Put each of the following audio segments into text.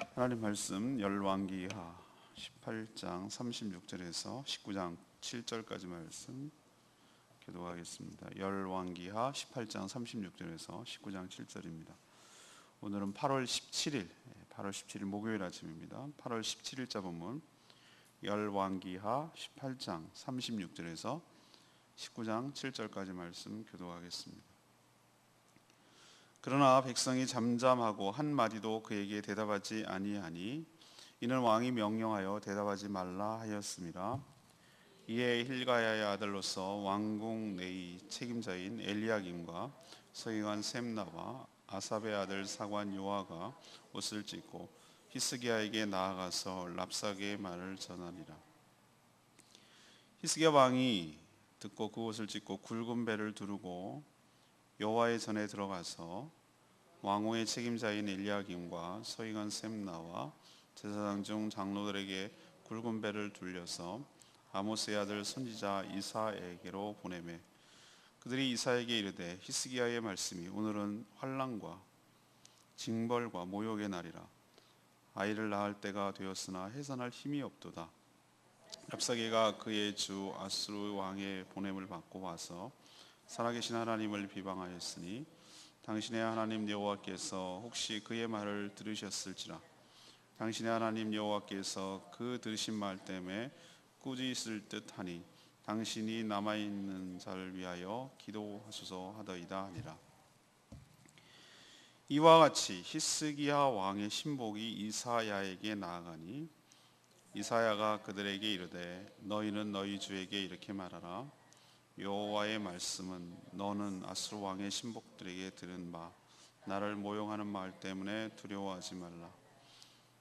하나님 말씀 열왕기하 18장 36절에서 19장 7절까지 말씀 교독하겠습니다. 열왕기하 18장 36절에서 19장 7절입니다. 오늘은 8월 17일 목요일 아침입니다. 8월 17일자 본문 열왕기하 18장 36절에서 19장 7절까지 말씀 교독하겠습니다. 그러나 백성이 잠잠하고 한 마디도 그에게 대답하지 아니하니 이는 왕이 명령하여 대답하지 말라 하였습니다. 이에 힐가야의 아들로서 왕궁 내의 책임자인 엘리야김과 서기관 셈나와 아삽의 아들 사관 요아가 옷을 찢고 히스기야에게 나아가서 랍사게의 말을 전하니라. 히스기야 왕이 듣고 그 옷을 찢고 굵은 배를 두르고 여호와의 전에 들어가서 왕궁의 책임자인 엘리야김과 서기관 셈나와 제사장 중 장로들에게 굵은 배를 둘려서 아모스의 아들 선지자 이사에게로 보내매 그들이 이사에게 이르되 히스기야의 말씀이 오늘은 환난과 징벌과 모욕의 날이라. 아이를 낳을 때가 되었으나 해산할 힘이 없도다. 랍사게가 그의 주 아수르 왕의 보냄을 받고 와서 살아계신 하나님을 비방하였으니 당신의 하나님 여호와께서 혹시 그의 말을 들으셨을지라. 당신의 하나님 여호와께서 그 들으신 말 때문에 꾸짖을 듯하니 당신이 남아있는 자를 위하여 기도하소서 하더이다 하니라. 이와 같이 히스기야 왕의 신복이 이사야에게 나아가니 이사야가 그들에게 이르되 너희는 너희 주에게 이렇게 말하라. 여호와의 말씀은 너는 아수르 왕의 신복들에게 들은 바 나를 모욕하는 말 때문에 두려워하지 말라.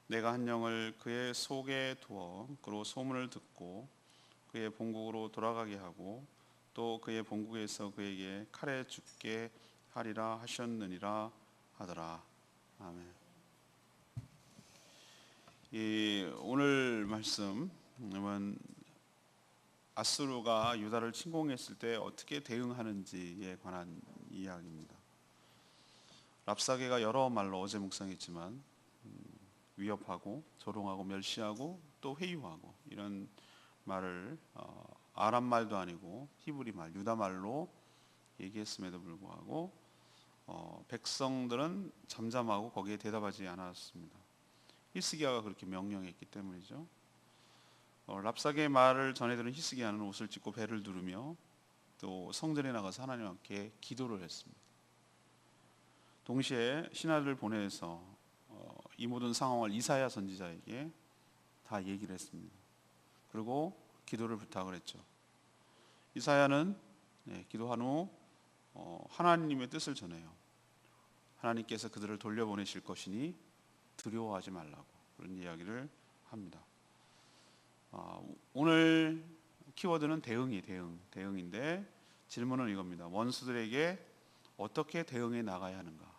내가 한 영을 그의 속에 두어 그로 소문을 듣고 그의 본국으로 돌아가게 하고 또 그의 본국에서 그에게 칼에 죽게 하리라 하셨느니라 하더라. 아멘. 오늘 말씀은 아수르가 유다를 침공했을 때 어떻게 대응하는지에 관한 이야기입니다. 랍사게가 여러 말로 어제 묵상했지만 위협하고 조롱하고 멸시하고 또 회유하고 이런 말을 아람 말도 아니고 히브리 말 유다 말로 얘기했음에도 불구하고 백성들은 잠잠하고 거기에 대답하지 않았습니다. 히스기야가 그렇게 명령했기 때문이죠. 랍사게의 말을 전해 들은 히스기야는 옷을 찢고 배를 두르며 또 성전에 나가서 하나님 앞에 기도를 했습니다. 동시에 신하들을 보내서 이 모든 상황을 이사야 선지자에게 다 얘기를 했습니다. 그리고 기도를 부탁을 했죠. 이사야는 기도한 후 하나님의 뜻을 전해요. 하나님께서 그들을 돌려보내실 것이니 두려워하지 말라고 그런 이야기를 합니다. 오늘 키워드는 대응인데 질문은 이겁니다. 원수들에게 어떻게 대응해 나가야 하는가?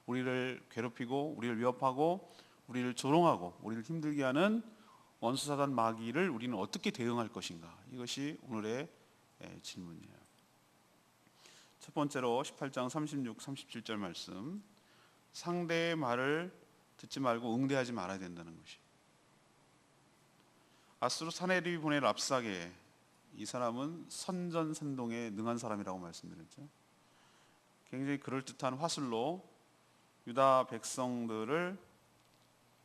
우리를 괴롭히고 우리를 위협하고 우리를 조롱하고 우리를 힘들게 하는 원수 사단 마귀를 우리는 어떻게 대응할 것인가? 이것이 오늘의 질문이에요. 첫 번째로 18장 36, 37절 말씀, 상대의 말을 듣지 말고 응대하지 말아야 된다는 것이. 아수르 사네립이 보낸 랍사게, 이 사람은 선전선동에 능한 사람이라고 말씀드렸죠. 굉장히 그럴듯한 화술로 유다 백성들을,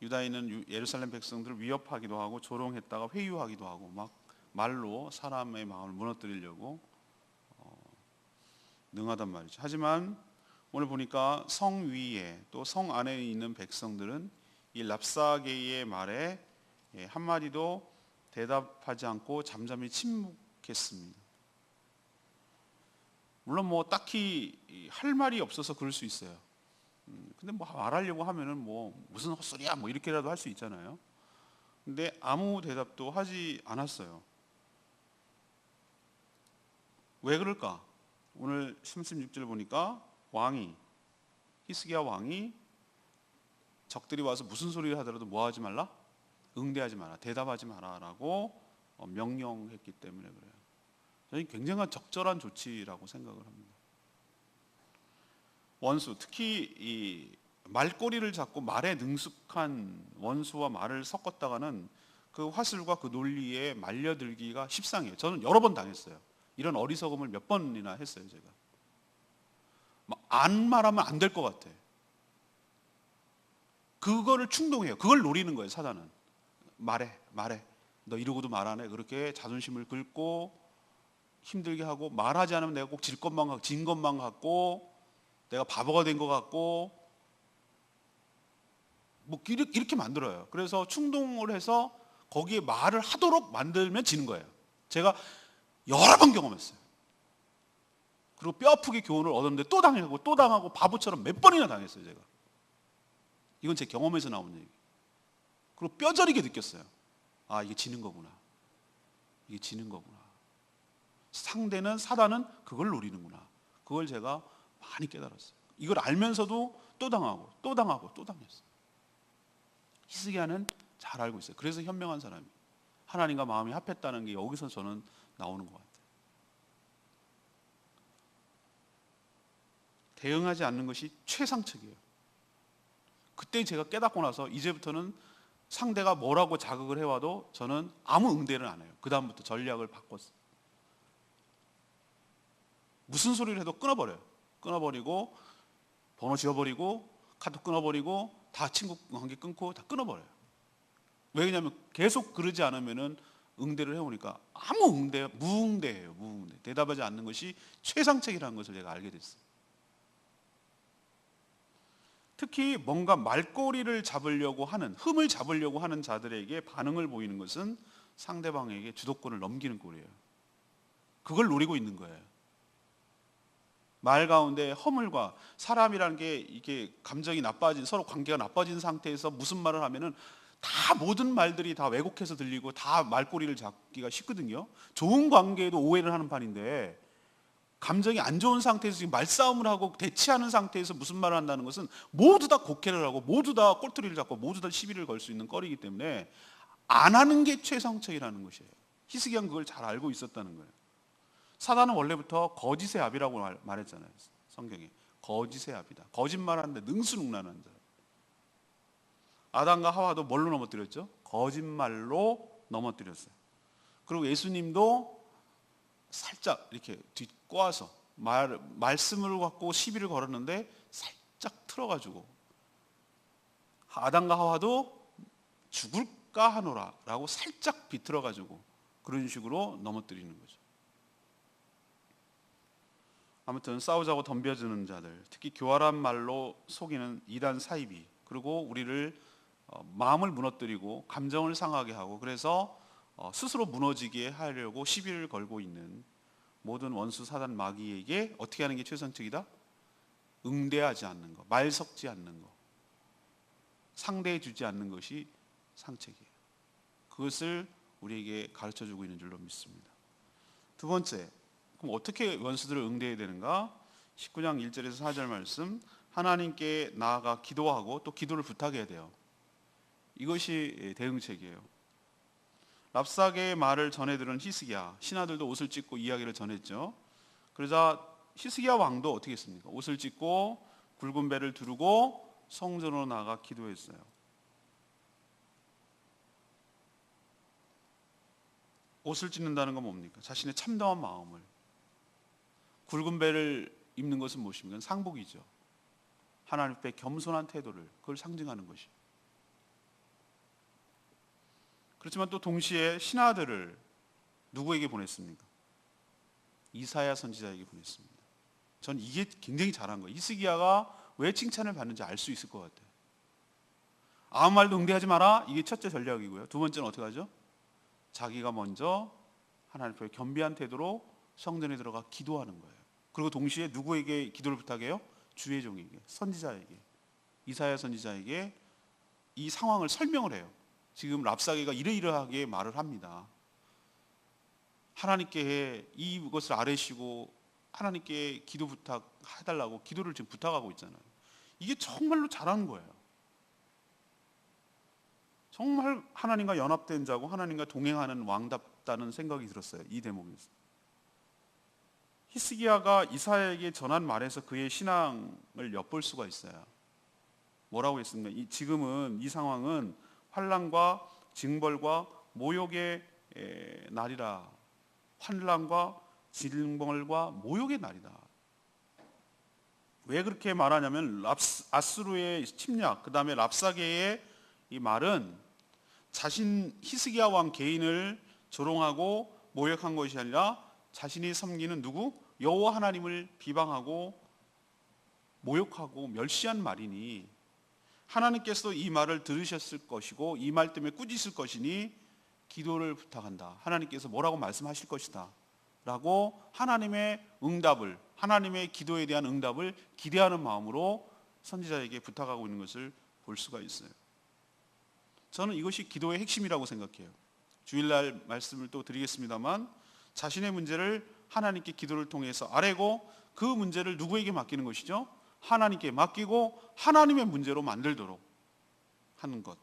유다에 있는 예루살렘 백성들을 위협하기도 하고 조롱했다가 회유하기도 하고 막 말로 사람의 마음을 무너뜨리려고 능하단 말이죠. 하지만 오늘 보니까 성 위에 또 성 안에 있는 백성들은 이 랍사게의 말에 한마디도 대답하지 않고 잠잠히 침묵했습니다. 물론 뭐 딱히 할 말이 없어서 그럴 수 있어요. 근데 뭐 말하려고 하면은 뭐 무슨 헛소리야 뭐 이렇게라도 할 수 있잖아요. 근데 아무 대답도 하지 않았어요. 왜 그럴까? 오늘 36절 보니까 히스기야 왕이 적들이 와서 무슨 소리를 하더라도 뭐 하지 말라? 응대하지 마라, 대답하지 마라라고 명령했기 때문에 그래요. 저는 굉장한 적절한 조치라고 생각을 합니다. 원수, 특히 이 말꼬리를 잡고 말에 능숙한 원수와 말을 섞었다가는 그 화술과 그 논리에 말려들기가 십상이에요. 저는 여러 번 당했어요. 이런 어리석음을 몇 번이나 했어요. 제가 안 말하면 안 될 것 같아. 그거를 충동해요. 그걸 노리는 거예요. 사단은. 말해 너 이러고도 말 안 해. 그렇게 자존심을 긁고 힘들게 하고, 말하지 않으면 내가 꼭 진 것만 같고 내가 바보가 된 것 같고 뭐 이렇게 만들어요. 그래서 충동을 해서 거기에 말을 하도록 만들면 지는 거예요. 제가 여러 번 경험했어요. 그리고 뼈 아프게 교훈을 얻었는데 또 당하고 바보처럼 몇 번이나 당했어요. 제가. 이건 제 경험에서 나온 얘기. 그리고 뼈저리게 느꼈어요. 아, 이게 지는 거구나. 이게 지는 거구나. 상대는, 사단은 그걸 노리는구나. 그걸 제가 많이 깨달았어요. 이걸 알면서도 또 당하고 또 당했어요. 히스기야는 잘 알고 있어요. 그래서 현명한 사람이에요. 하나님과 마음이 합했다는 게 여기서 저는 나오는 것 같아요. 대응하지 않는 것이 최상책이에요. 그때 제가 깨닫고 나서 이제부터는 상대가 뭐라고 자극을 해와도 저는 아무 응대를 안 해요. 그 다음부터 전략을 바꿨어요. 무슨 소리를 해도 끊어버리고 번호 지워버리고 카톡 끊어버리고 다 친구 관계 끊고 다 끊어버려요. 왜냐하면 계속 그러지 않으면 응대를 해오니까 무응대예요. 대답하지 않는 것이 최상책이라는 것을 제가 알게 됐어요. 특히 뭔가 말꼬리를 잡으려고 하는, 흠을 잡으려고 하는 자들에게 반응을 보이는 것은 상대방에게 주도권을 넘기는 꼴이에요. 그걸 노리고 있는 거예요. 말 가운데 허물과, 사람이라는 게 이게 감정이 나빠진, 서로 관계가 나빠진 상태에서 무슨 말을 하면은 다 모든 말들이 다 왜곡해서 들리고 다 말꼬리를 잡기가 쉽거든요. 좋은 관계에도 오해를 하는 판인데, 감정이 안 좋은 상태에서 지금 말싸움을 하고 대치하는 상태에서 무슨 말을 한다는 것은 모두 다 곡해를 하고 모두 다 꼴뚜리를 잡고 모두 다 시비를 걸 수 있는 거리이기 때문에 안 하는 게 최상책이라는 것이에요. 히스기야는 그걸 잘 알고 있었다는 거예요. 사단은 원래부터 거짓의 압이라고 말했잖아요. 성경에 거짓의 압이다. 거짓말하는데 능수능란한 자. 아담과 하와도 뭘로 넘어뜨렸죠? 거짓말로 넘어뜨렸어요. 그리고 예수님도 살짝 이렇게 뒷꼬아서 말씀을 갖고 시비를 걸었는데 살짝 틀어가지고, 아담과 하와도 죽을까 하노라 라고 살짝 비틀어가지고 그런 식으로 넘어뜨리는 거죠. 아무튼 싸우자고 덤벼드는 자들, 특히 교활한 말로 속이는 이단 사이비, 그리고 우리를 마음을 무너뜨리고 감정을 상하게 하고 그래서 스스로 무너지게 하려고 시비를 걸고 있는 모든 원수 사단 마귀에게 어떻게 하는 게 최선책이다? 응대하지 않는 것, 말 섞지 않는 것, 상대해 주지 않는 것이 상책이에요. 그것을 우리에게 가르쳐주고 있는 줄로 믿습니다. 두 번째, 그럼 어떻게 원수들을 응대해야 되는가? 19장 1절에서 4절 말씀, 하나님께 나아가 기도하고 또 기도를 부탁해야 돼요. 이것이 대응책이에요. 랍사게의 말을 전해 들은 히스기야, 신하들도 옷을 찢고 이야기를 전했죠. 그러자 히스기야 왕도 어떻게 했습니까? 옷을 찢고 굵은 배를 두르고 성전으로 나가 기도했어요. 옷을 찢는다는 건 뭡니까? 자신의 참담한 마음을, 굵은 배를 입는 것은 무엇입니까? 상복이죠. 하나님 앞에 겸손한 태도를, 그걸 상징하는 것이. 그렇지만 또 동시에 신하들을 누구에게 보냈습니까? 이사야 선지자에게 보냈습니다. 전 이게 굉장히 잘한 거예요. 히스기야가 왜 칭찬을 받는지 알 수 있을 것 같아요. 아무 말도 응대하지 마라, 이게 첫째 전략이고요. 두 번째는 어떻게 하죠? 자기가 먼저 하나님 앞에 겸비한 태도로 성전에 들어가 기도하는 거예요. 그리고 동시에 누구에게 기도를 부탁해요? 주의 종에게, 선지자에게, 이사야 선지자에게 이 상황을 설명을 해요. 지금 랍사게가 이러이러하게 말을 합니다. 하나님께 이것을 아뢰시고 하나님께 기도 부탁해달라고 기도를 지금 부탁하고 있잖아요. 이게 정말로 잘하는 거예요. 정말 하나님과 연합된 자고 하나님과 동행하는 왕답다는 생각이 들었어요. 이 대목에서. 히스기야가 이사야에게 전한 말에서 그의 신앙을 엿볼 수가 있어요. 뭐라고 했습니까? 지금은 이 상황은 환난과 징벌과 모욕의 날이라. 환난과 징벌과 모욕의 날이다. 왜 그렇게 말하냐면 아수르의 침략, 그 다음에 랍사게의 이 말은 자신 히스기야 왕 개인을 조롱하고 모욕한 것이 아니라 자신이 섬기는 누구? 여호와 하나님을 비방하고 모욕하고 멸시한 말이니 하나님께서 이 말을 들으셨을 것이고 이 말 때문에 꾸짖을 것이니 기도를 부탁한다. 하나님께서 뭐라고 말씀하실 것이다 라고 하나님의 응답을, 하나님의 기도에 대한 응답을 기대하는 마음으로 선지자에게 부탁하고 있는 것을 볼 수가 있어요. 저는 이것이 기도의 핵심이라고 생각해요. 주일날 말씀을 또 드리겠습니다만 자신의 문제를 하나님께 기도를 통해서 아뢰고 그 문제를 누구에게 맡기는 것이죠? 하나님께 맡기고 하나님의 문제로 만들도록 하는 것.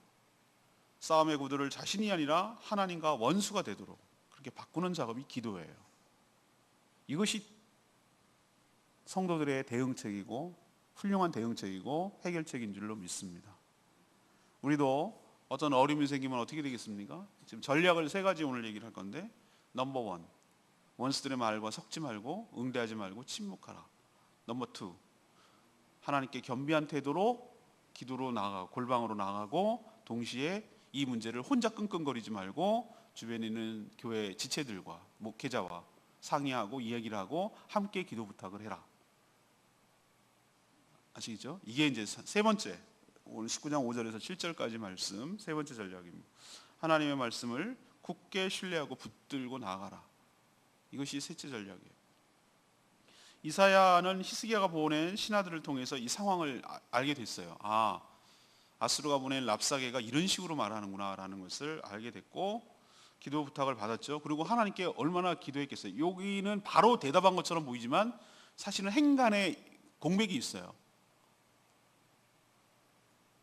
싸움의 구도를 자신이 아니라 하나님과 원수가 되도록 그렇게 바꾸는 작업이 기도예요. 이것이 성도들의 대응책이고 훌륭한 대응책이고 해결책인 줄로 믿습니다. 우리도 어떤 어려움이 생기면 어떻게 되겠습니까? 지금 전략을 3가지 오늘 얘기를 할 건데, 넘버 1, 원수들의 말과 섞지 말고 응대하지 말고 침묵하라. 넘버 2, 하나님께 겸비한 태도로 기도로 나아가고 골방으로 나아가고 동시에 이 문제를 혼자 끙끙거리지 말고 주변에 있는 교회 지체들과 목회자와 상의하고 이야기를 하고 함께 기도 부탁을 해라. 아시겠죠? 이게 이제 3번째, 오늘 19장 5절에서 7절까지 말씀 3번째 전략입니다. 하나님의 말씀을 굳게 신뢰하고 붙들고 나아가라. 이것이 셋째 전략이에요. 이사야는 히스기야가 보낸 신하들을 통해서 이 상황을 알게 됐어요. 아수르가 보낸 랍사게가 이런 식으로 말하는구나 라는 것을 알게 됐고 기도 부탁을 받았죠. 그리고 하나님께 얼마나 기도했겠어요. 여기는 바로 대답한 것처럼 보이지만 사실은 행간에 공백이 있어요.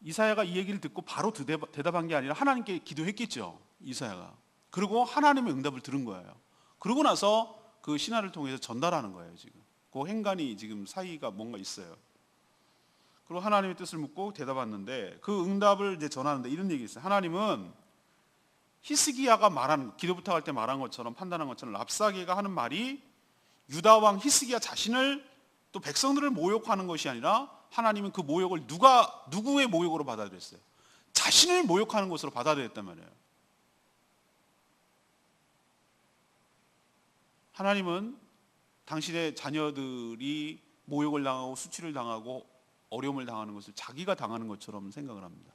이사야가 이 얘기를 듣고 바로 대답한 게 아니라 하나님께 기도했겠죠. 이사야가. 그리고 하나님의 응답을 들은 거예요. 그러고 나서 그 신하를 통해서 전달하는 거예요. 지금 그 행간이 지금 사이가 뭔가 있어요. 그리고 하나님의 뜻을 묻고 대답했는데 그 응답을 이제 전하는데 이런 얘기 있어요. 하나님은 히스기야가 말한, 기도 부탁할 때 말한 것처럼, 판단한 것처럼 랍사게가 하는 말이 유다 왕 히스기야 자신을 또 백성들을 모욕하는 것이 아니라 하나님은 그 모욕을 누구의 모욕으로 받아들였어요? 자신을 모욕하는 것으로 받아들였단 말이에요. 하나님은 당신의 자녀들이 모욕을 당하고 수치를 당하고 어려움을 당하는 것을 자기가 당하는 것처럼 생각을 합니다.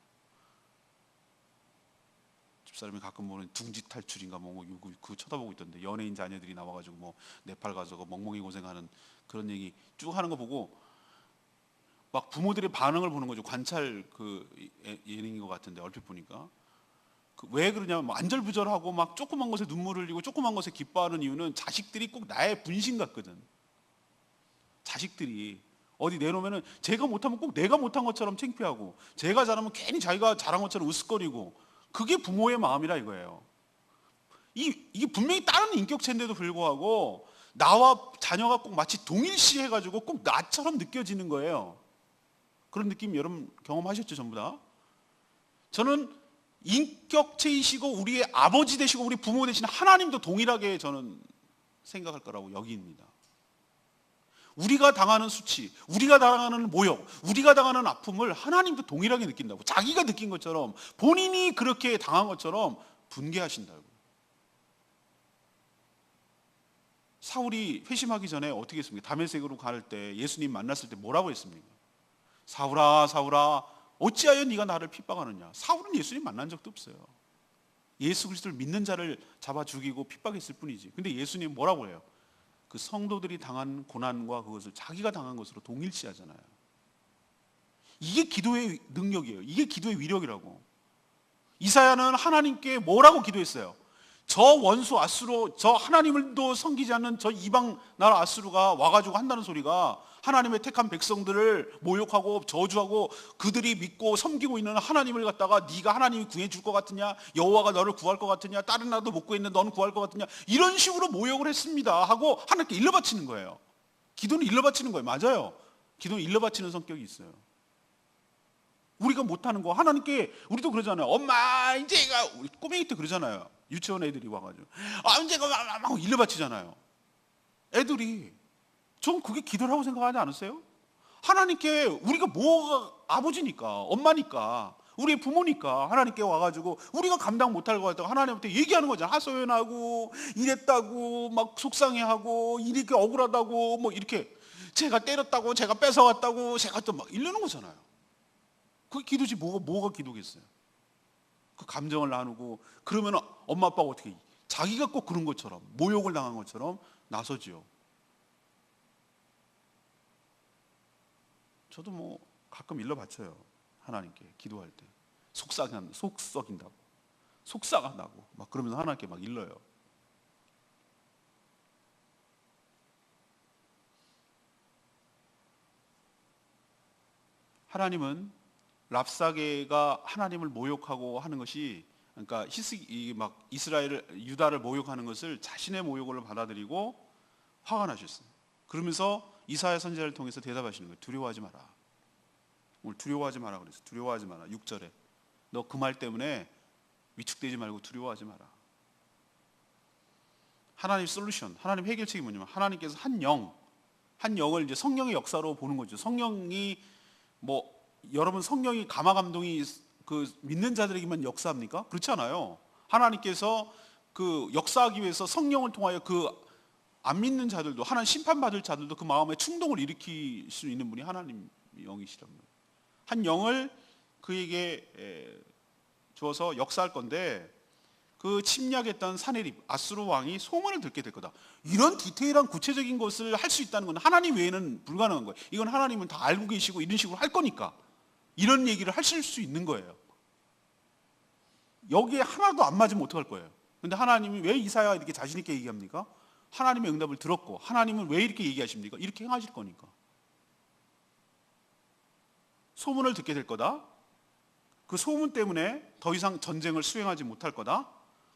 집사람이 가끔 보는 둥지 탈출인가 그거 쳐다보고 있던데, 연예인 자녀들이 나와가지고 뭐 네팔 가서 멍멍이 고생하는 그런 얘기 쭉 하는 거 보고 막 부모들의 반응을 보는 거죠. 관찰 그 예능인 것 같은데 얼핏 보니까 왜 그러냐면 안절부절하고 막 조그만 것에 눈물을 흘리고 조그만 것에 기뻐하는 이유는 자식들이 꼭 나의 분신 같거든. 자식들이 어디 내놓으면은 제가 못하면 꼭 내가 못한 것처럼 창피하고 제가 잘하면 괜히 자기가 잘한 것처럼 으쓱거리고, 그게 부모의 마음이라 이거예요. 이게 분명히 다른 인격체인데도 불구하고 나와 자녀가 꼭 마치 동일시해가지고 꼭 나처럼 느껴지는 거예요. 그런 느낌 여러분 경험하셨죠? 전부 다. 저는 인격체이시고 우리의 아버지 되시고 우리 부모 되신 하나님도 동일하게 저는 생각할 거라고 여기입니다. 우리가 당하는 수치, 우리가 당하는 모욕, 우리가 당하는 아픔을 하나님도 동일하게 느낀다고. 자기가 느낀 것처럼, 본인이 그렇게 당한 것처럼 분개하신다고. 사울이 회심하기 전에 어떻게 했습니까? 다메섹으로 갈 때 예수님 만났을 때 뭐라고 했습니까? 사울아 사울아 어찌하여 네가 나를 핍박하느냐. 사울은 예수님 만난 적도 없어요. 예수 그리스도를 믿는 자를 잡아 죽이고 핍박했을 뿐이지. 근데 예수님 뭐라고 해요? 그 성도들이 당한 고난과 그것을 자기가 당한 것으로 동일시하잖아요. 이게 기도의 능력이에요. 이게 기도의 위력이라고. 이사야는 하나님께 뭐라고 기도했어요? 저 원수 아수르, 저 하나님을도 섬기지 않는 저 이방 나라 아수르가 와가지고 한다는 소리가 하나님의 택한 백성들을 모욕하고 저주하고 그들이 믿고 섬기고 있는 하나님을 갖다가 네가 하나님이 구해줄 것 같으냐, 여호와가 너를 구할 것 같으냐, 다른 나라도 못 구했는데 너는 구할 것 같으냐, 이런 식으로 모욕을 했습니다 하고 하나님께 일러바치는 거예요. 기도는 일러바치는 거예요. 맞아요. 기도는 일러바치는 성격이 있어요. 우리가 못하는 거 하나님께 우리도 그러잖아요. 엄마 이제가 우리 꼬맹이 때 그러잖아요. 유치원 애들이 와가지고 이제가 막 일러바치잖아요. 애들이 전 그게 기도라고 생각하지 않으세요? 하나님께 우리가 뭐가 아버지니까 엄마니까 우리 부모니까 하나님께 와가지고 우리가 감당 못할 것 같다고 하나님한테 얘기하는 거잖아. 하소연하고 이랬다고 막 속상해하고 이렇게 억울하다고 뭐 이렇게 제가 때렸다고 제가 뺏어왔다고 제가 또 막 이러는 거잖아요. 그게 기도지 뭐가 기도겠어요. 그 감정을 나누고 그러면 엄마 아빠가 어떻게 자기가 꼭 그런 것처럼 모욕을 당한 것처럼 나서지요. 저도 뭐 가끔 일러바쳐요. 하나님께 기도할 때 속 썩인다고 속상하다고 막 그러면서 하나님께 막 일러요. 하나님은 랍사게가 하나님을 모욕하고 하는 것이 그러니까 막 이스라엘을 유다를 모욕하는 것을 자신의 모욕을 받아들이고 화가 나셨어요. 그러면서 이사야 선지자를 통해서 대답하시는 거예요. 두려워하지 마라. 오늘 두려워하지 마라 그랬어요. 두려워하지 마라. 6절에 너 그 말 때문에 위축되지 말고 두려워하지 마라. 하나님 솔루션, 하나님 해결책이 뭐냐면 하나님께서 한 영을 이제 성령의 역사로 보는 거죠. 성령이 뭐 여러분 성령이 감화 감동이 그 믿는 자들에게만 역사합니까? 그렇지 않아요. 하나님께서 그 역사하기 위해서 성령을 통하여 그 안 믿는 자들도 하나님 심판받을 자들도 그 마음에 충동을 일으킬 수 있는 분이 하나님 영이시란 말이에요. 한 영을 그에게 주어서 역사할 건데 그 침략했던 사내립 아수르 왕이 소문을 듣게 될 거다. 이런 디테일한 구체적인 것을 할 수 있다는 건 하나님 외에는 불가능한 거예요. 이건 하나님은 다 알고 계시고 이런 식으로 할 거니까 이런 얘기를 하실 수 있는 거예요. 여기에 하나도 안 맞으면 어떡할 거예요? 근데 하나님이 왜 이사야가 이렇게 자신 있게 얘기합니까? 하나님의 응답을 들었고 하나님은 왜 이렇게 얘기하십니까? 이렇게 행하실 거니까. 소문을 듣게 될 거다. 그 소문 때문에 더 이상 전쟁을 수행하지 못할 거다.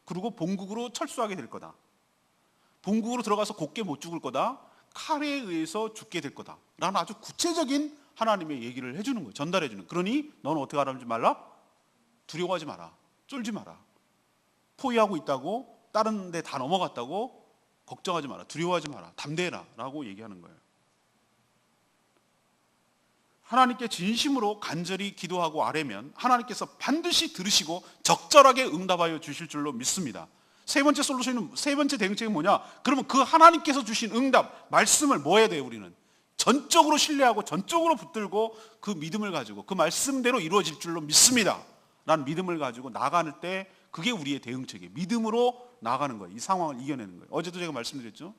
그리고 본국으로 철수하게 될 거다. 본국으로 들어가서 곱게 못 죽을 거다. 칼에 의해서 죽게 될 거다. 라는 아주 구체적인 하나님의 얘기를 해주는 거예요. 전달해 주는. 그러니 너는 어떻게 하지 말라? 두려워하지 마라. 쫄지 마라. 포위하고 있다고 다른 데 다 넘어갔다고 걱정하지 마라. 두려워하지 마라. 담대해라. 라고 얘기하는 거예요. 하나님께 진심으로 간절히 기도하고 아뢰면 하나님께서 반드시 들으시고 적절하게 응답하여 주실 줄로 믿습니다. 세 번째 솔루션은 세 번째 대응책이 뭐냐? 그러면 그 하나님께서 주신 응답, 말씀을 뭐 해야 돼요? 우리는 전적으로 신뢰하고 전적으로 붙들고 그 믿음을 가지고 그 말씀대로 이루어질 줄로 믿습니다. 라는 믿음을 가지고 나가는 때 그게 우리의 대응책이에요. 믿음으로 나가는 거예요. 이 상황을 이겨내는 거예요. 어제도 제가 말씀드렸죠.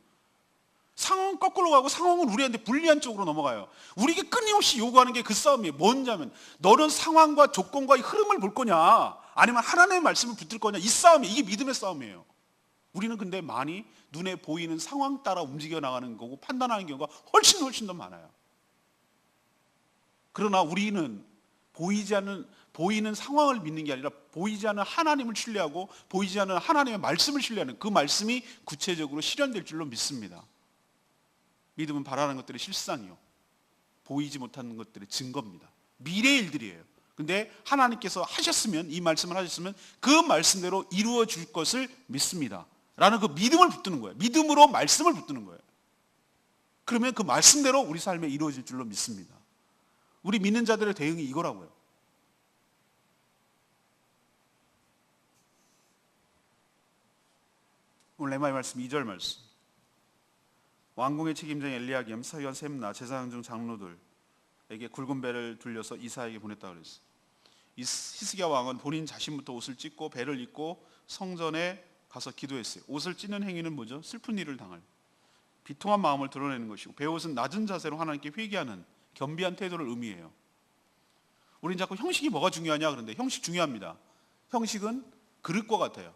상황은 거꾸로 가고 상황은 우리한테 불리한 쪽으로 넘어가요. 우리에게 끊임없이 요구하는 게 그 싸움이에요. 뭔냐면 너는 상황과 조건과 흐름을 볼 거냐 아니면 하나님의 말씀을 붙들 거냐 이 싸움이에요. 이게 믿음의 싸움이에요. 우리는 근데 많이 눈에 보이는 상황 따라 움직여 나가는 거고 판단하는 경우가 훨씬 더 많아요. 그러나 우리는 보이는 상황을 믿는 게 아니라 보이지 않는 하나님을 신뢰하고 보이지 않는 하나님의 말씀을 신뢰하는 그 말씀이 구체적으로 실현될 줄로 믿습니다. 믿음은 바라는 것들의 실상이요 보이지 못하는 것들의 증거입니다. 미래의 일들이에요. 근데 하나님께서 하셨으면 이 말씀을 하셨으면 그 말씀대로 이루어 줄 것을 믿습니다. 라는 그 믿음을 붙드는 거예요. 믿음으로 말씀을 붙드는 거예요. 그러면 그 말씀대로 우리 삶에 이루어질 줄로 믿습니다. 우리 믿는 자들의 대응이 이거라고요. 오늘 레마의 말씀 2절 말씀. 왕궁의 책임자인 엘리야김, 서기관 셈나, 제사장 중 장로들에게 굵은 배를 둘려서 이사야에게 보냈다 그랬어요. 히스기야 왕은 본인 자신부터 옷을 찢고 배를 입고 성전에 가서 기도했어요. 옷을 찢는 행위는 뭐죠? 슬픈 일을 당할 비통한 마음을 드러내는 것이고 배옷은 낮은 자세로 하나님께 회개하는 겸비한 태도를 의미해요. 우린 자꾸 형식이 뭐가 중요하냐 그런데 형식 중요합니다. 형식은 그릇과 같아요.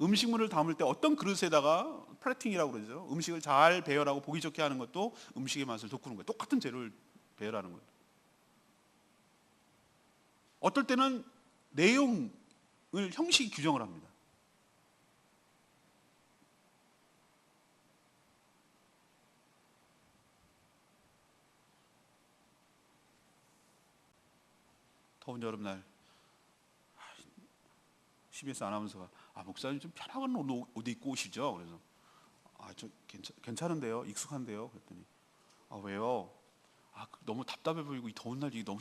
음식물을 담을 때 어떤 그릇에다가 플레팅이라고 그러죠. 음식을 잘 배열하고 보기 좋게 하는 것도 음식의 맛을 돋구는 거예요. 똑같은 재료를 배열하는 거예요. 어떨 때는 내용을 형식이 규정을 합니다. 더운 여름날 CBS 아나운서가 목사님 좀 편한 옷 입고 오시죠. 그래서 저 괜찮은데요, 익숙한데요. 그랬더니 왜요? 너무 답답해 보이고 이 더운 날 이게 너무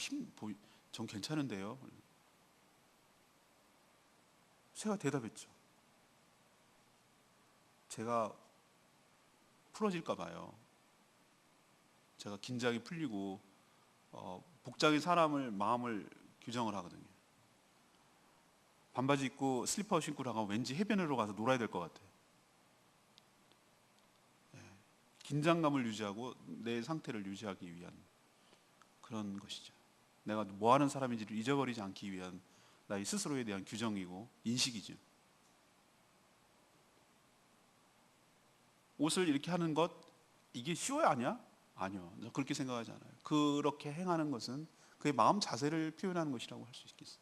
전 괜찮은데요. 제가 대답했죠. 제가 풀어질까 봐요. 제가 긴장이 풀리고 복장이 사람을 마음을 규정을 하거든요. 반바지 입고 슬리퍼 신고 나가면 왠지 해변으로 가서 놀아야 될 것 같아요. 긴장감을 유지하고 내 상태를 유지하기 위한 그런 것이죠. 내가 뭐 하는 사람인지를 잊어버리지 않기 위한 나의 스스로에 대한 규정이고 인식이죠. 옷을 이렇게 하는 것, 이게 쉬워야 하냐? 아니요. 그렇게 생각하지 않아요. 그렇게 행하는 것은 그의 마음 자세를 표현하는 것이라고 할 수 있겠어요.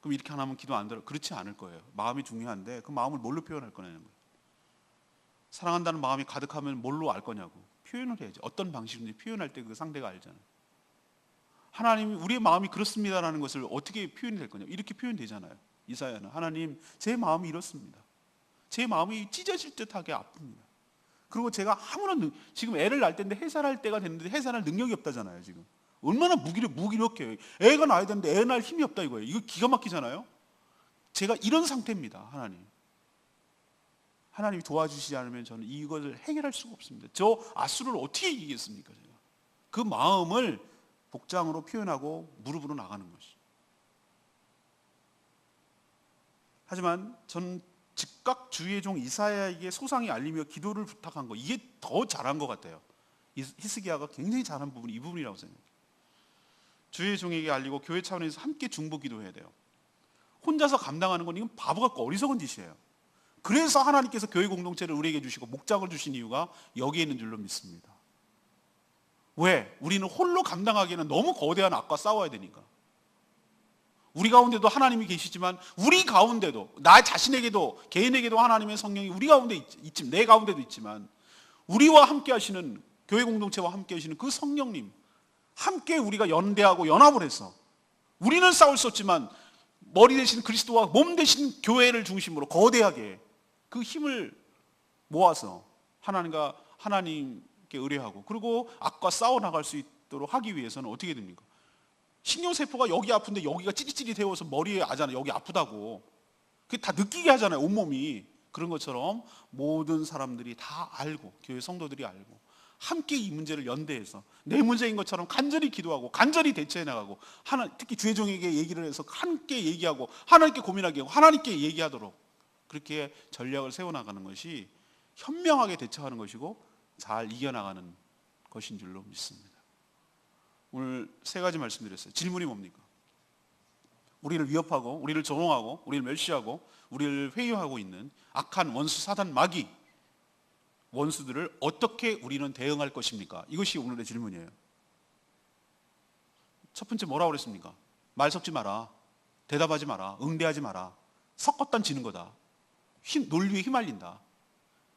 그럼 이렇게 안 하면 기도 안 들어? 그렇지 않을 거예요. 마음이 중요한데 그 마음을 뭘로 표현할 거냐는 거예요. 사랑한다는 마음이 가득하면 뭘로 알 거냐고. 표현을 해야지. 어떤 방식인지 표현할 때 그 상대가 알잖아요. 하나님이 우리의 마음이 그렇습니다라는 것을 어떻게 표현이 될 거냐. 이렇게 표현되잖아요. 이사야는 하나님 제 마음이 이렇습니다. 제 마음이 찢어질 듯하게 아픕니다. 그리고 제가 아무런 지금 애를 낳을 때인데 해산할 때가 됐는데 해산할 능력이 없다잖아요. 지금 얼마나 무기력해요. 애가 낳아야 되는데 애 낳을 힘이 없다 이거예요. 이거 기가 막히잖아요. 제가 이런 상태입니다. 하나님이 도와주시지 않으면 저는 이것을 해결할 수가 없습니다. 저 아수를 어떻게 이기겠습니까? 제가 그 마음을 복장으로 표현하고 무릎으로 나가는 것이. 하지만 저는 즉각 주의 종 이사야에게 소상히 알리며 기도를 부탁한 거, 이게 더 잘한 것 같아요. 히스기야가 굉장히 잘한 부분이 이 부분이라고 생각해요. 주의 종에게 알리고 교회 차원에서 함께 중보 기도해야 돼요. 혼자서 감당하는 건 이건 바보 같고 어리석은 짓이에요. 그래서 하나님께서 교회 공동체를 우리에게 주시고 목장을 주신 이유가 여기에 있는 줄로 믿습니다. 왜? 우리는 홀로 감당하기에는 너무 거대한 악과 싸워야 되니까. 우리 가운데도 하나님이 계시지만 우리 가운데도 나 자신에게도 개인에게도 하나님의 성령이 우리 가운데 있지만 내 가운데도 있지만 우리와 함께 하시는 교회 공동체와 함께 하시는 그 성령님 함께 우리가 연대하고 연합을 해서 우리는 싸울 수 없지만 머리 대신 그리스도와 몸 대신 교회를 중심으로 거대하게 그 힘을 모아서 하나님께 의뢰하고 그리고 악과 싸워 나갈 수 있도록 하기 위해서는 어떻게 됩니까? 신경세포가 여기 아픈데 여기가 찌릿찌릿 데워서 머리에 아잖아요. 여기 아프다고. 그게 다 느끼게 하잖아요. 온몸이. 그런 것처럼 모든 사람들이 다 알고 교회 성도들이 알고 함께 이 문제를 연대해서 내 문제인 것처럼 간절히 기도하고 간절히 대처해 나가고 특히 주의 종에게 얘기를 해서 함께 얘기하고 하나님께 고민하게 하고 하나님께 얘기하도록 그렇게 전략을 세워나가는 것이 현명하게 대처하는 것이고 잘 이겨나가는 것인 줄로 믿습니다. 오늘 세 가지 말씀드렸어요. 질문이 뭡니까? 우리를 위협하고 우리를 조롱하고 우리를 멸시하고 우리를 회유하고 있는 악한 원수 사단 마귀 원수들을 어떻게 우리는 대응할 것입니까? 이것이 오늘의 질문이에요. 첫 번째 뭐라고 그랬습니까? 말 섞지 마라. 대답하지 마라. 응대하지 마라. 섞었단 지는 거다. 논리에 휘말린다.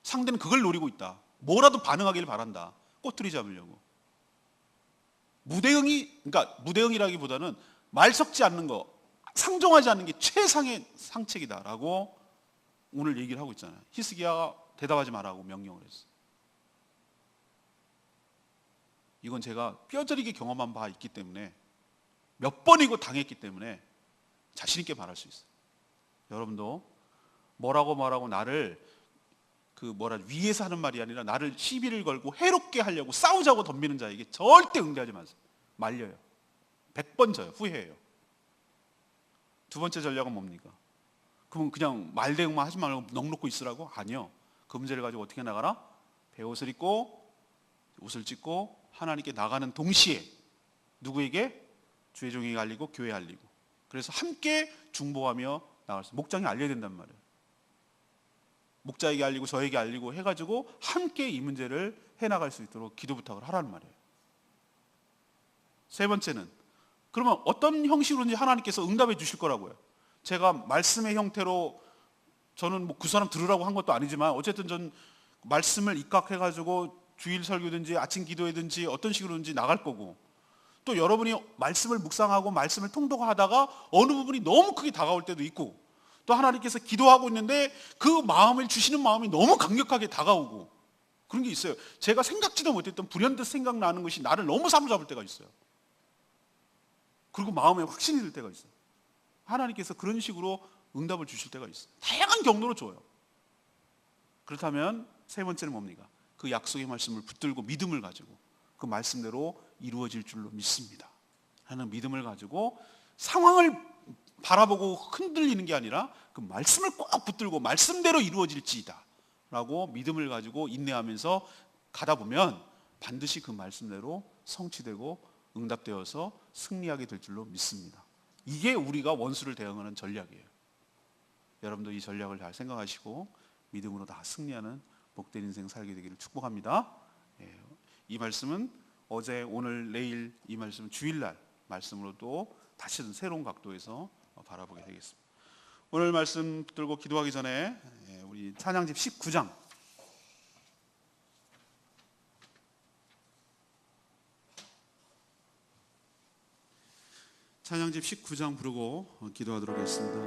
상대는 그걸 노리고 있다. 뭐라도 반응하기를 바란다. 꼬투리 잡으려고. 그러니까 무대응이라기보다는 말 섞지 않는 거, 상종하지 않는 게 최상의 상책이다라고 오늘 얘기를 하고 있잖아요. 히스기야가 대답하지 말라고 명령을 했어요. 이건 제가 뼈저리게 경험한 바 있기 때문에 몇 번이고 당했기 때문에 자신 있게 말할 수 있어요. 여러분도 뭐라고 나를 위에서 하는 말이 아니라 나를 시비를 걸고 해롭게 하려고 싸우자고 덤비는 자에게 절대 응대하지 마세요. 말려요. 100번 져요. 후회해요. 두 번째 전략은 뭡니까? 그러면 그냥 말 대응만 하지 말고 넋놓고 있으라고? 아니요. 그 문제를 가지고 어떻게 나가라? 베옷을 입고 옷을 찢고 하나님께 나가는 동시에 누구에게? 주의 종에게 알리고 교회에 알리고 그래서 함께 중보하며 나갈 수 목장이 알려야 된단 말이에요. 목자에게 알리고 저에게 알리고 해가지고 함께 이 문제를 해나갈 수 있도록 기도 부탁을 하라는 말이에요. 세 번째는 그러면 어떤 형식으로든지 하나님께서 응답해 주실 거라고요. 제가 말씀의 형태로 저는 그 사람 들으라고 한 것도 아니지만 어쨌든 전 말씀을 입각해가지고 주일 설교든지 아침 기도회든지 어떤 식으로든지 나갈 거고 또 여러분이 말씀을 묵상하고 말씀을 통독하다가 어느 부분이 너무 크게 다가올 때도 있고, 또 하나님께서 기도하고 있는데 그 마음을 주시는 마음이 너무 강력하게 다가오고 그런 게 있어요. 제가 생각지도 못했던 불현듯 생각나는 것이 나를 너무 사로잡을 때가 있어요. 그리고 마음에 확신이 들 때가 있어요. 하나님께서 그런 식으로 응답을 주실 때가 있어요. 다양한 경로로 줘요. 그렇다면 세 번째는 뭡니까? 그 약속의 말씀을 붙들고 믿음을 가지고 그 말씀대로 이루어질 줄로 믿습니다 하는 믿음을 가지고 상황을 바라보고 흔들리는 게 아니라 그 말씀을 꼭 붙들고 말씀대로 이루어질지이다 라고 믿음을 가지고 인내하면서 가다 보면 반드시 그 말씀대로 성취되고 응답되어서 승리하게 될 줄로 믿습니다. 이게 우리가 원수를 대응하는 전략이에요. 여러분도 이 전략을 잘 생각하시고 믿음으로 다 승리하는 복된 인생 살게 되기를 축복합니다. 이 말씀은 어제, 오늘, 내일 이 말씀은 주일날 말씀으로 또 다시 새로운 각도에서 바라보게 되겠습니다. 오늘 말씀 붙들고 기도하기 전에 우리 찬양집 19장 찬양집 19장 부르고 기도하도록 하겠습니다.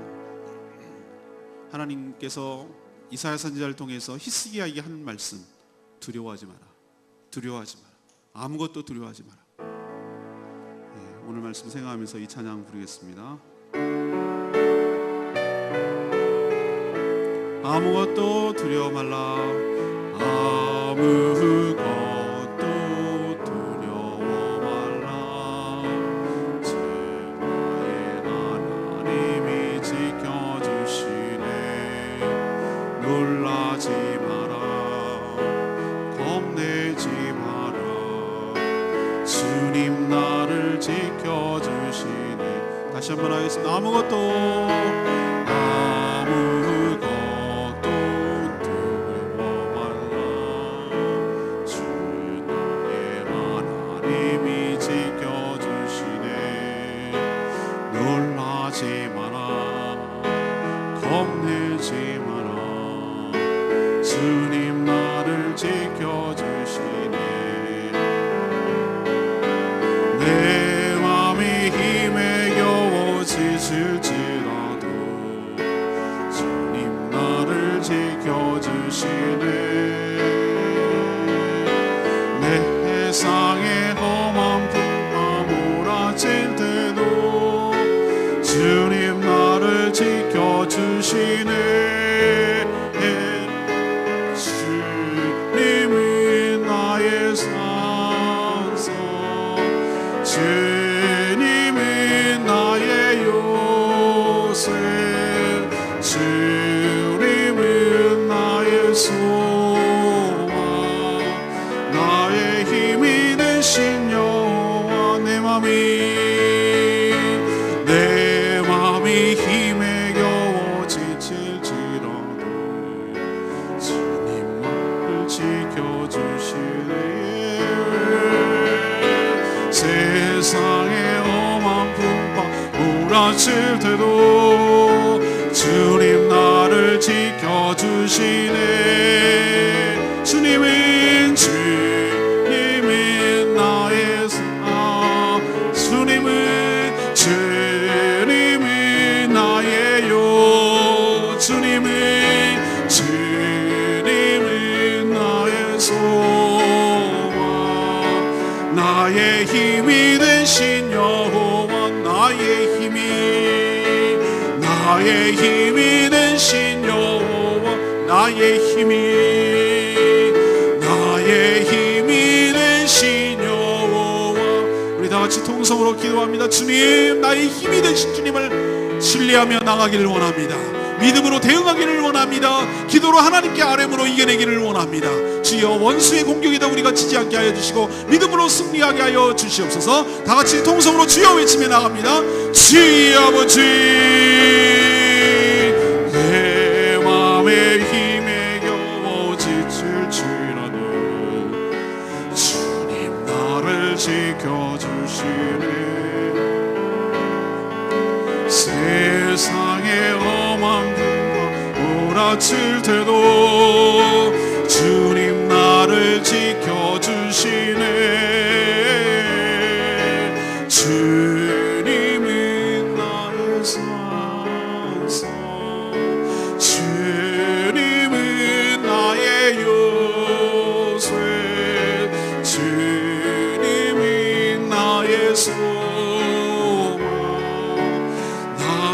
하나님께서 이사야 선지자를 통해서 히스기야에게 하는 말씀, 두려워하지 마라, 두려워하지 마라, 아무것도 두려워하지 마라. 오늘 말씀 생각하면서 이 찬양 부르겠습니다. 아무것도 두려워 말라, 아무것도 두려워 말라, 주 나의 하나님이 지켜주시네. 놀라지 마라, 겁내지 마라, 주님 나를 지켜주시네. 다시 한번 하겠습니다. 아무것도 두려워 말라, 주 나의 하나님이 지켜주시네. 놀라지 마라, 겁내지 마라, 주님 나를 지켜주시네. 내 맘이 힘에 겨워 지칠지라도 주님 나를 지켜주시네. 내 세상에 험한 풍파 몰아칠 때도 주님 나를 지켜주시네. 주님은 나의 산성, 주님은 나의 요새, 주님은 나의 소망, 나의 힘이 되신 여호와. 내 맘이 힘에 겨워 지칠지라도 주님 나를 지켜주시네. 세상에 험한 풍파 몰아칠 때도 주님 나를 지켜주시네. 주님은 나의 삶, 주님은 나의 요, 주님은 나의 소망, 나의 힘이 되신 여호와. 나의 힘이 되신 여호와, 나의 힘이 되신 여호와. 우리 다 같이 통성으로 기도합니다. 주님, 나의 힘이 되신 주님을 신뢰하며 나가기를 원합니다. 믿음으로 대응하기를 원합니다. 기도로 하나님께 아뢰므로 이겨내기를 원합니다. 주여, 원수의 공격에다 우리가 지지 않게 하여 주시고 믿음으로 승리하게 하여 주시옵소서. 다 같이 통성으로 주여 외치며 나갑니다. 주여 아버지, 내 맘의 힘에 겨워 지칠지라도 주님 나를 지켜주시네. 세상에 험한 풍파 몰아칠 때도 주님 나를 지켜주시네.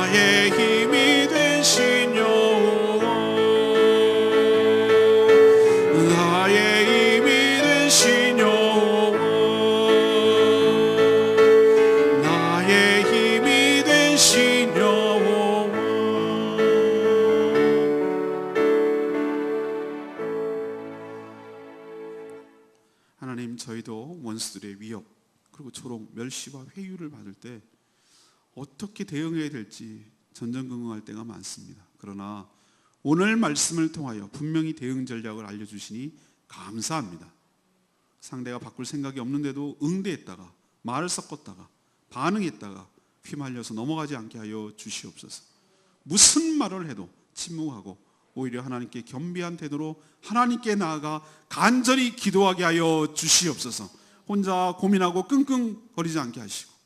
나의 힘이 되신 여호와, 나의 힘이 되신 여호와, 나의 힘이 되신 여호와. 하나님, 저희도 원수들의 위협 그리고 조롱, 멸시와 회유를 받을 때 어떻게 대응해야 될지 전전긍긍할 때가 많습니다. 그러나 오늘 말씀을 통하여 분명히 대응 전략을 알려주시니 감사합니다. 상대가 바꿀 생각이 없는데도 응대했다가 말을 섞었다가 반응했다가 휘말려서 넘어가지 않게 하여 주시옵소서. 무슨 말을 해도 침묵하고 오히려 하나님께 겸비한 태도로 하나님께 나아가 간절히 기도하게 하여 주시옵소서. 혼자 고민하고 끙끙거리지 않게 하시고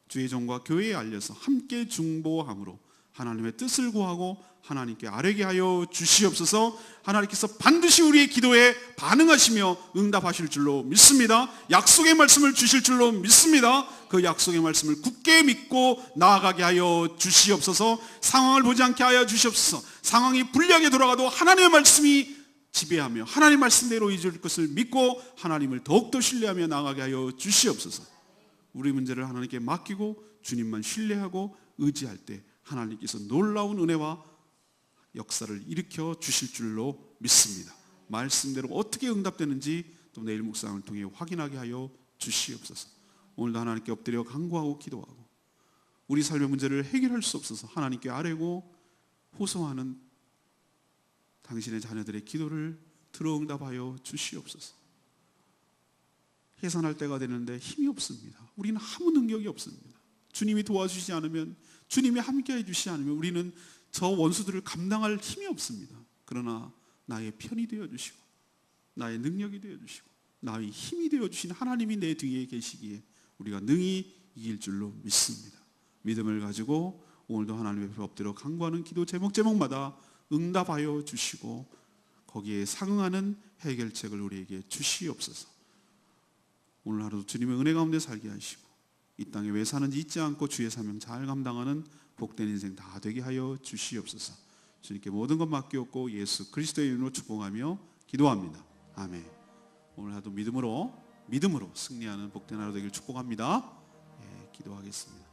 주의 종과 교회에 알려서 함께 중보함으로 하나님의 뜻을 구하고 하나님께 아뢰게 하여 주시옵소서. 하나님께서 반드시 우리의 기도에 반응하시며 응답하실 줄로 믿습니다. 약속의 말씀을 주실 줄로 믿습니다. 그 약속의 말씀을 굳게 믿고 나아가게 하여 주시옵소서. 상황을 보지 않게 하여 주시옵소서. 상황이 불리하게 돌아가도 하나님의 말씀이 지배하며 하나님의 말씀대로 이루어질 것을 믿고 하나님을 더욱더 신뢰하며 나아가게 하여 주시옵소서. 우리 문제를 하나님께 맡기고 주님만 신뢰하고 의지할 때 하나님께서 놀라운 은혜와 역사를 일으켜 주실 줄로 믿습니다. 말씀대로 어떻게 응답되는지 또 내일 묵상을 통해 확인하게 하여 주시옵소서. 오늘도 하나님께 엎드려 간구하고 기도하고 우리 삶의 문제를 해결할 수 없어서 하나님께 아뢰고 호소하는 당신의 자녀들의 기도를 들어 응답하여 주시옵소서. 해산할 때가 되는데 힘이 없습니다. 우리는 아무 능력이 없습니다. 주님이 도와주시지 않으면, 주님이 함께해 주시지 않으면 우리는 저 원수들을 감당할 힘이 없습니다. 그러나 나의 편이 되어주시고 나의 능력이 되어주시고 나의 힘이 되어주신 하나님이 내 뒤에 계시기에 우리가 능히 이길 줄로 믿습니다. 믿음을 가지고 오늘도 하나님 앞에 엎드려 간구하는 기도 제목마다 응답하여 주시고 거기에 상응하는 해결책을 우리에게 주시옵소서. 오늘 하루도 주님의 은혜 가운데 살게 하시고 이 땅에 왜 사는지 잊지 않고 주의 사명 잘 감당하는 복된 인생 다 되게 하여 주시옵소서. 주님께 모든 것 맡기옵고 예수 그리스도의 이름으로 축복하며 기도합니다. 아멘. 오늘 하루도 믿음으로 승리하는 복된 하루 되길 축복합니다. 기도하겠습니다.